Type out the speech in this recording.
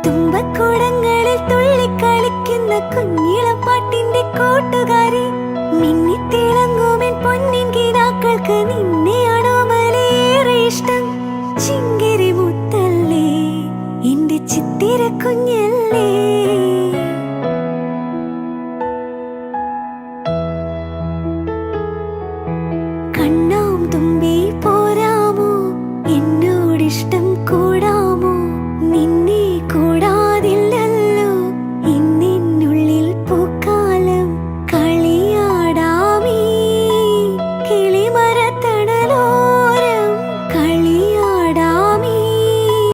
തുമ്പക്കൂടങ്ങളിൽ തുള്ളിക്കളിക്കുന്ന കുഞ്ഞിളം പാട്ടിന്റെ കൂട്ടുകാരി, മിന്നിത്തിളങ്ങുമെൻ പൊന്നിൻ കിനാക്കൾക്ക് നിന്നെയാണോ മലയേറെ ഇഷ്ടം? ചിങ്കിരി മുത്തല്ലേ, എന്റെ ചിത്തിര കുഞ്ഞല്ലേ.